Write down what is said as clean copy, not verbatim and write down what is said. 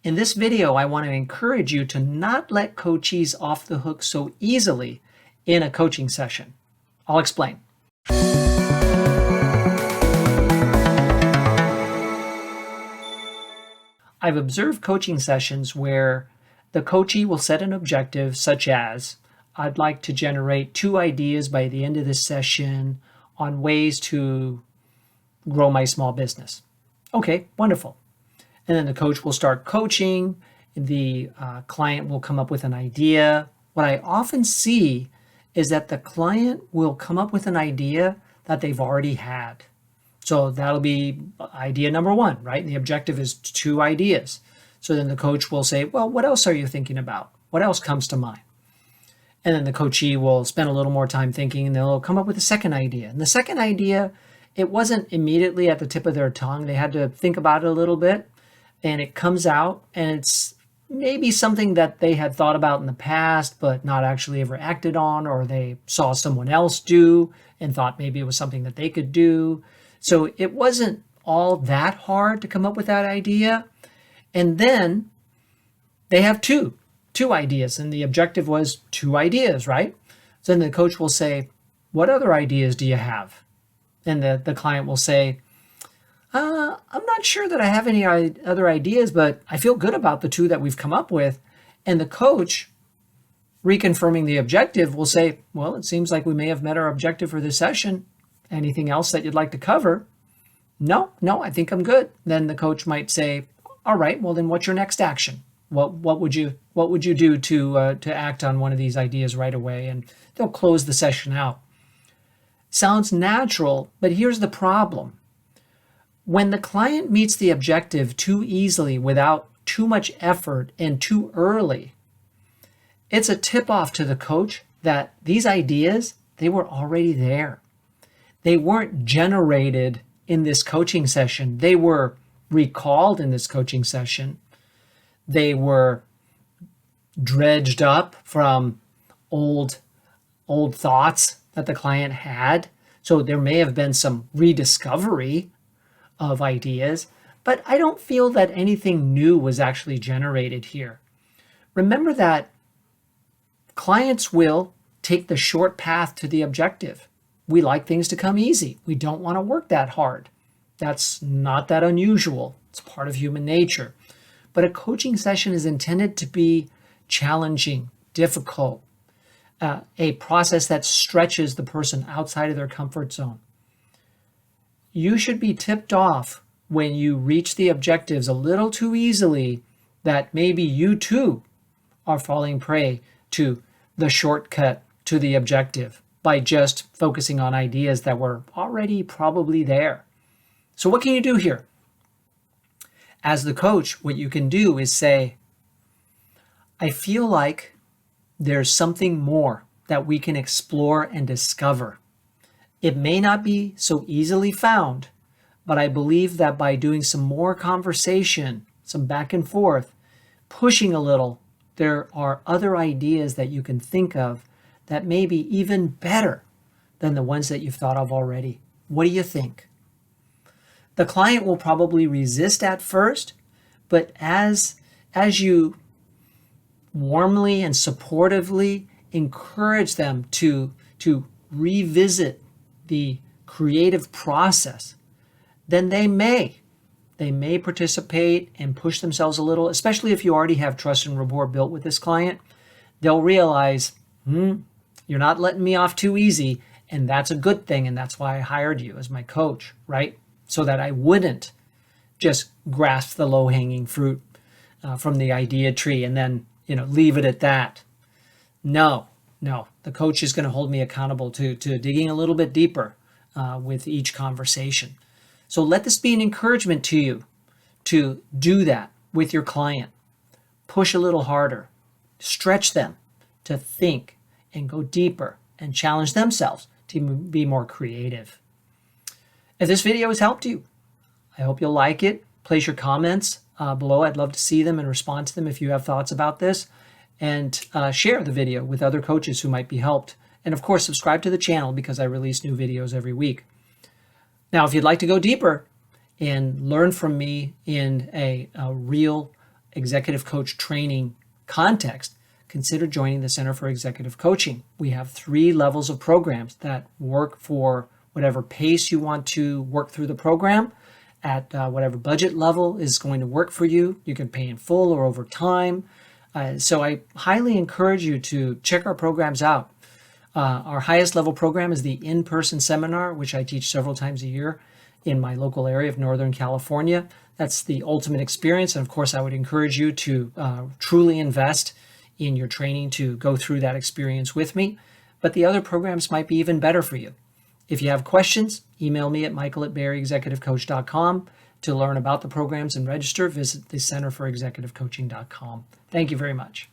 In this video, I want to encourage you to not let coachees off the hook so easily in a coaching session. I'll explain. I've observed coaching sessions where the coachee will set an objective such as, I'd like to generate 2 ideas by the end of this session on ways to grow my small business. Okay, wonderful. And then the coach will start coaching. The client will come up with an idea. What I often see is that the client will come up with an idea that they've already had. So that'll be idea number 1, right? And the objective is 2 ideas. So then the coach will say, well, what else are you thinking about? What else comes to mind? And then the coachee will spend a little more time thinking, and they'll come up with a second idea. And the second idea, it wasn't immediately at the tip of their tongue. They had to think about it a little bit. And it comes out, and it's maybe something that they had thought about in the past, but not actually ever acted on, or they saw someone else do and thought maybe it was something that they could do. So it wasn't all that hard to come up with that idea. And then they have two ideas, and the objective was 2 ideas, right? So then the coach will say, what other ideas do you have? And the client will say, I'm not sure that I have any other ideas, but I feel good about the 2 that we've come up with. And the coach, reconfirming the objective, will say, well, it seems like we may have met our objective for this session. Anything else that you'd like to cover? No, I think I'm good. Then the coach might say, all right, well then what's your next action? What would you do to act on one of these ideas right away? And they'll close the session out. Sounds natural, but here's the problem. When the client meets the objective too easily without too much effort and too early, it's a tip-off to the coach that these ideas, they were already there. They weren't generated in this coaching session. They were recalled in this coaching session. They were dredged up from old thoughts that the client had. So there may have been some rediscovery of ideas, but I don't feel that anything new was actually generated here. Remember that clients will take the short path to the objective. We like things to come easy. We don't want to work that hard. That's not that unusual. It's part of human nature. But a coaching session is intended to be challenging, difficult, a process that stretches the person outside of their comfort zone. You should be tipped off when you reach the objectives a little too easily that maybe you too are falling prey to the shortcut to the objective by just focusing on ideas that were already probably there. So what can you do here? As the coach, what you can do is say, I feel like there's something more that we can explore and discover. It may not be so easily found, but I believe that by doing some more conversation, some back and forth, pushing a little, there are other ideas that you can think of that may be even better than the ones that you've thought of already. What do you think? The client will probably resist at first, but as you warmly and supportively encourage them to revisit the creative process, then they may participate and push themselves a little, especially if you already have trust and rapport built with this client. They'll realize, you're not letting me off too easy, and that's a good thing, and that's why I hired you as my coach, right? So that I wouldn't just grasp the low-hanging fruit from the idea tree and then leave it at that. No, the coach is going to hold me accountable to digging a little bit deeper with each conversation. So let this be an encouragement to you to do that with your client. Push a little harder. Stretch them to think and go deeper and challenge themselves to be more creative. If this video has helped you, I hope you'll like it. Place your comments below. I'd love to see them and respond to them if you have thoughts about this. And share the video with other coaches who might be helped. And of course, subscribe to the channel because I release new videos every week. Now, if you'd like to go deeper and learn from me in a real executive coach training context, consider joining the Center for Executive Coaching. We have 3 levels of programs that work for whatever pace you want to work through the program at whatever budget level is going to work for you. You can pay in full or over time. So I highly encourage you to check our programs out. Our highest level program is the in-person seminar, which I teach several times a year in my local area of Northern California. That's the ultimate experience. And of course, I would encourage you to truly invest in your training to go through that experience with me. But the other programs might be even better for you. If you have questions, email me at michael@BAECexecutivecoach.com. To learn about the programs and register, visit the centerforexecutivecoaching.com. Thank you very much.